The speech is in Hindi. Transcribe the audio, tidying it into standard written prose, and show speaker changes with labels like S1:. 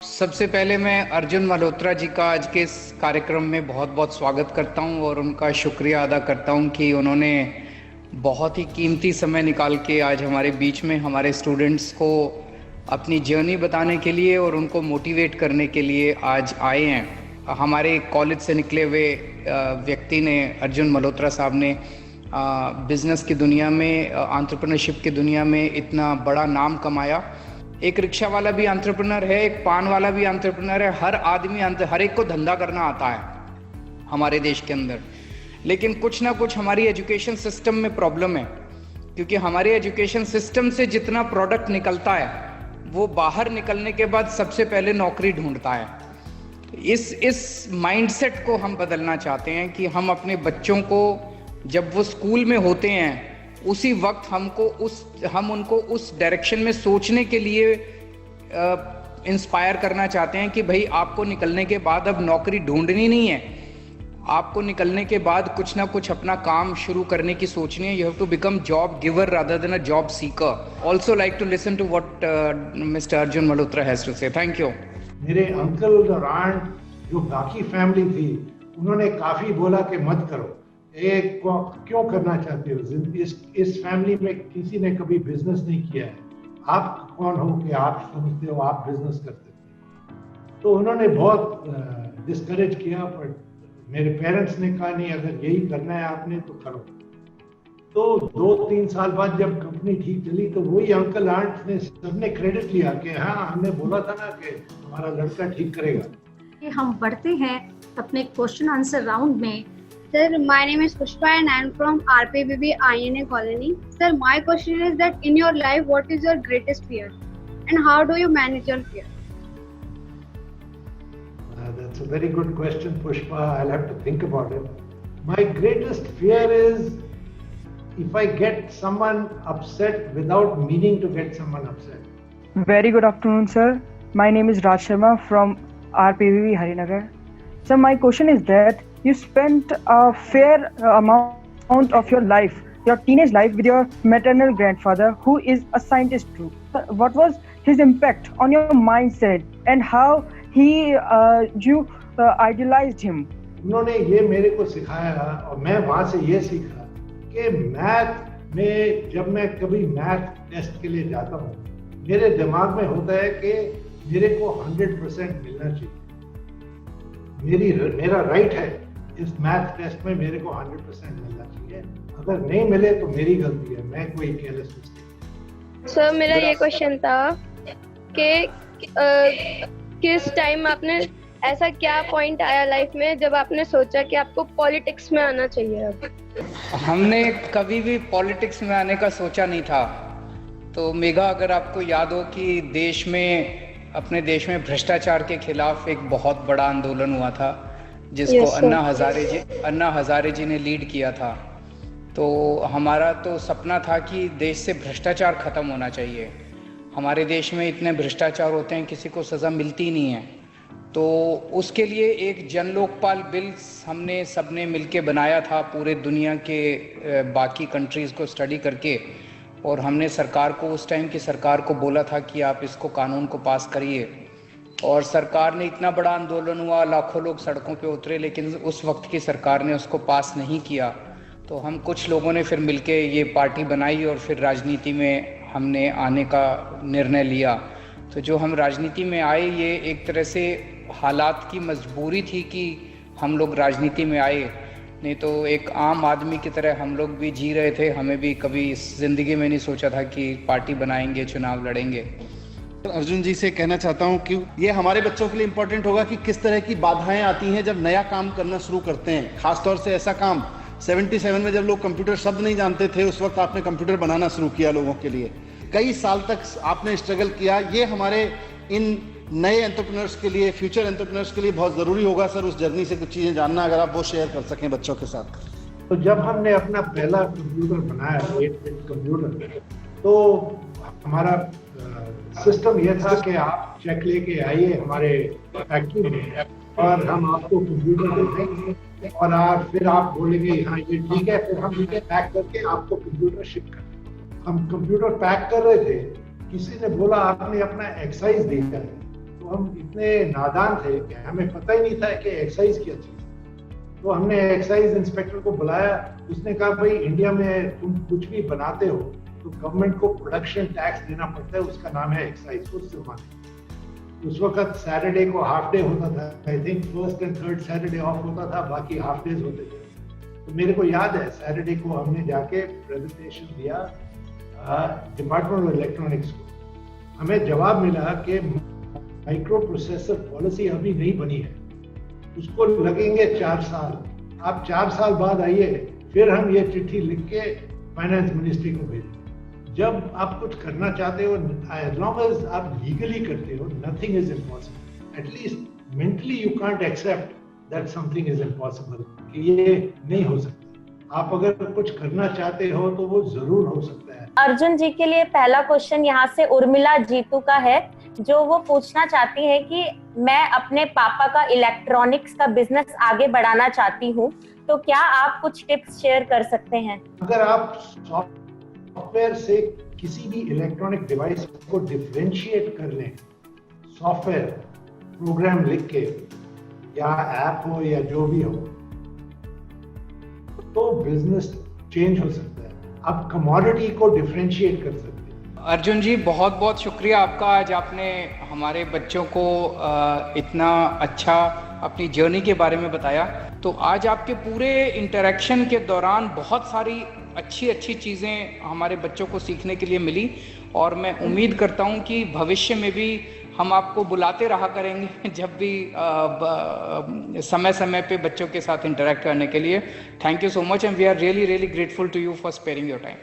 S1: सबसे पहले मैं अर्जुन मल्होत्रा जी का आज के इस कार्यक्रम में बहुत बहुत स्वागत करता हूं और उनका शुक्रिया अदा करता हूं कि उन्होंने बहुत ही कीमती समय निकाल के आज हमारे बीच में हमारे स्टूडेंट्स को अपनी जर्नी बताने के लिए और उनको मोटिवेट करने के लिए आज आए हैं। हमारे कॉलेज से निकले हुए व्यक्ति ने, अर्जुन मल्होत्रा साहब ने बिज़नेस की दुनिया में, एंटरप्रेन्योरशिप की दुनिया में इतना बड़ा नाम कमाया। एक रिक्शा वाला भी एंटरप्रेन्योर है, एक पान वाला भी एंटरप्रेन्योर है। हर आदमी, हर एक को धंधा करना आता है हमारे देश के अंदर। लेकिन कुछ ना कुछ हमारी एजुकेशन सिस्टम में प्रॉब्लम है, क्योंकि हमारे एजुकेशन सिस्टम से जितना प्रोडक्ट निकलता है वो बाहर निकलने के बाद सबसे पहले नौकरी ढूंढता है। इस माइंडसेट को हम बदलना चाहते हैं कि हम अपने बच्चों को जब वो स्कूल में होते हैं उसी वक्त हम उनको उस डायरेक्शन में सोचने के लिए इंस्पायर करना चाहते हैं कि भाई आपको निकलने के बाद अब नौकरी ढूंढनी नहीं है, आपको निकलने के बाद कुछ ना कुछ अपना काम शुरू करने की सोचनी है। You have to become job giver rather than a job seeker. Also like to listen to what mister Arjun Malhotra has to say. Thank you.
S2: मेरे अंकल और आंट जो बाकी फैमिली थी, उन्होंने काफी बोला कि मत करो, क्यों करना चाहते हो? इस फैमिली में किसी ने कभी बिजनेस नहीं किया है, आप कौन हो कि आप समझते हो आप बिजनेस करते थे? तो उन्होंने बहुत डिस्करेज किया, पर मेरे पेरेंट्स ने कहा नहीं, अगर यही करना है आपने तो करो। तो 2-3 साल बाद जब कंपनी ठीक चली तो वही अंकल आंट ने सबने क्रेडिट लिया कि हाँ, हमने बोला था ना कि हमारा लड़का ठीक करेगा।
S3: हम बढ़ते हैं अपने क्वेश्चन आंसर राउंड में।
S4: Sir, my name is Pushpa and I am from RPBB INA Colony. Sir, my question is that in your life, what is your greatest fear and how do you manage your fear?
S2: That's a very good question, Pushpa. I'll have to think about it. My greatest fear is if I get someone upset without meaning to get someone upset.
S5: Very good afternoon, sir. My name is Raj Sharma from RPBB Harinagar. Sir, my question is that you spent a fair amount of your life, your teenage life, with your maternal grandfather, who is a scientist too. What was his impact on your mindset and how you idealized him?
S2: उन्होंने ये मेरे को सिखाया और मैं वहाँ से ये सीखा कि मैथ में, जब मैं कभी मैथ टेस्ट के लिए जाता हूँ, मेरे दिमाग में होता है कि मेरे को 100% मिलना चाहिए। मेरा राइट है इस मैथ टेस्ट में, मेरे को 100% मिलना चाहिए। अगर नहीं मिले तो मेरी गलती है, मैं कोई केयरलेस मिस्टेक।
S4: सर, मेरा ये क्वेश्चन था कि किस टाइम आपने, ऐसा क्या पॉइंट आया लाइफ में जब आपने सोचा कि आपको पॉलिटिक्स में आना चाहिए? अब
S1: हमने कभी भी पॉलिटिक्स में आने का सोचा नहीं था। तो मेघा, अगर आपको याद हो कि अपने देश में भ्रष्टाचार के खिलाफ एक बहुत बड़ा आंदोलन हुआ था, जिसको अन्ना हजारे जी ने लीड किया था। तो हमारा तो सपना था कि देश से भ्रष्टाचार खत्म होना चाहिए। हमारे देश में इतने भ्रष्टाचार होते हैं, किसी को सज़ा मिलती नहीं है। तो उसके लिए एक जन लोकपाल बिल हमने सबने मिलके बनाया था, पूरे दुनिया के बाकी कंट्रीज़ को स्टडी करके। और हमने सरकार को, उस टाइम की सरकार को बोला था कि आप इसको कानून को पास करिए। और सरकार ने, इतना बड़ा आंदोलन हुआ, लाखों लोग सड़कों पे उतरे, लेकिन उस वक्त की सरकार ने उसको पास नहीं किया। तो हम कुछ लोगों ने फिर मिलके ये पार्टी बनाई और फिर राजनीति में हमने आने का निर्णय लिया। तो जो हम राजनीति में आए, ये एक तरह से हालात की मजबूरी थी कि हम लोग राजनीति में आए, नहीं तो एक आम आदमी की तरह हम लोग भी जी रहे थे। हमें भी कभी इस ज़िंदगी में नहीं सोचा था कि पार्टी बनाएंगे, चुनाव लड़ेंगे।
S6: अर्जुन जी से कहना चाहता हूं कि ये हमारे बच्चों के लिए इम्पोर्टेंट होगा कि किस तरह की बाधाएं आती हैं जब नया काम करना शुरू करते हैं। खासतौर से ऐसा काम 77 में, जब लोग कंप्यूटर शब्द नहीं जानते थे, उस वक्त आपने कंप्यूटर बनाना शुरू किया लोगों के लिए। कई साल तक आपने स्ट्रगल किया। ये हमारे इन नए एंटरप्रेन्योर्स के लिए, फ्यूचर एंटरप्रेन्योर्स के लिए बहुत ज़रूरी होगा सर, उस जर्नी से कुछ चीज़ें जानना, अगर आप वो शेयर कर सकें बच्चों के साथ।
S2: तो जब हमने अपना पहला कंप्यूटर बनाया, 8-बिट कंप्यूटर, तो हमारा सिस्टम ये था कि आप चेक लेके आइए हमारे फैक्ट्री में और हम आपको कंप्यूटर देंगे और फिर आप बोलेंगे हाँ ये ठीक है, फिर हम इसे पैक करके आपको कंप्यूटर शिप कर। हम कंप्यूटर पैक कर रहे थे, किसी ने बोला आपने अपना एक्साइज दिया है, तो हम इतने नादान थे कि हमें पता ही नहीं था कि एक्साइज क्या चीज़ है। तो हमने एक्साइज इंस्पेक्टर को बुलाया, उसने कहा भाई इंडिया में तुम कुछ भी बनाते हो तो गवर्नमेंट को प्रोडक्शन टैक्स देना पड़ता है, उसका नाम है एक्साइज, वो जुर्माना। उस वक्त सैटरडे को हाफ डे होता था, I think first and third Saturday of होता था, बाकी हाफ डेज होते थे। तो मेरे को याद है सैटरडे को हमने जाके प्रेजेंटेशन दिया डिपार्टमेंट ऑफ इलेक्ट्रॉनिक्स को। हमें जवाब मिला कि माइक्रो प्रोसेसर पॉलिसी अभी नहीं बनी है, उसको लगेंगे 4 साल। आप 4 साल बाद आइए, फिर हम ये चिट्ठी लिख के फाइनेंस मिनिस्ट्री को भेजें। जब आप कुछ करना चाहते हो, एज लॉन्ग एज आप लीगली करते हो, nothing is impossible. At least mentally you can't accept that something is impossible, कि ये नहीं हो सकता। आप अगर कुछ करना चाहते हो तो वो जरूर हो सकता है।
S7: अर्जुन जी के लिए पहला क्वेश्चन यहाँ से उर्मिला जीतू का है, जो वो पूछना चाहती है कि मैं अपने पापा का इलेक्ट्रॉनिक्स का बिजनेस आगे बढ़ाना चाहती हूँ, तो क्या आप कुछ टिप्स शेयर कर सकते हैं?
S2: अगर आप सॉफ्टवेयर से किसी भी इलेक्ट्रॉनिक डिवाइस को डिफरेंशिएट कर लें, सॉफ्टवेयर प्रोग्राम लिख के या ऐप हो या जो भी हो, तो बिजनेस चेंज हो सकता है। आप कमोडिटी को डिफरेंशिएट कर सकते हैं।
S1: अर्जुन जी, बहुत बहुत शुक्रिया आपका। आज आपने हमारे बच्चों को इतना अच्छा अपनी जर्नी के बारे में बताया। तो आज आपके पूरे इंटरेक्शन के दौरान बहुत सारी अच्छी अच्छी चीज़ें हमारे बच्चों को सीखने के लिए मिली, और मैं उम्मीद करता हूं कि भविष्य में भी हम आपको बुलाते रहा करेंगे जब भी समय समय पे बच्चों के साथ इंटरेक्ट करने के लिए। Thank you so much and we are really really grateful to you for sparing your time.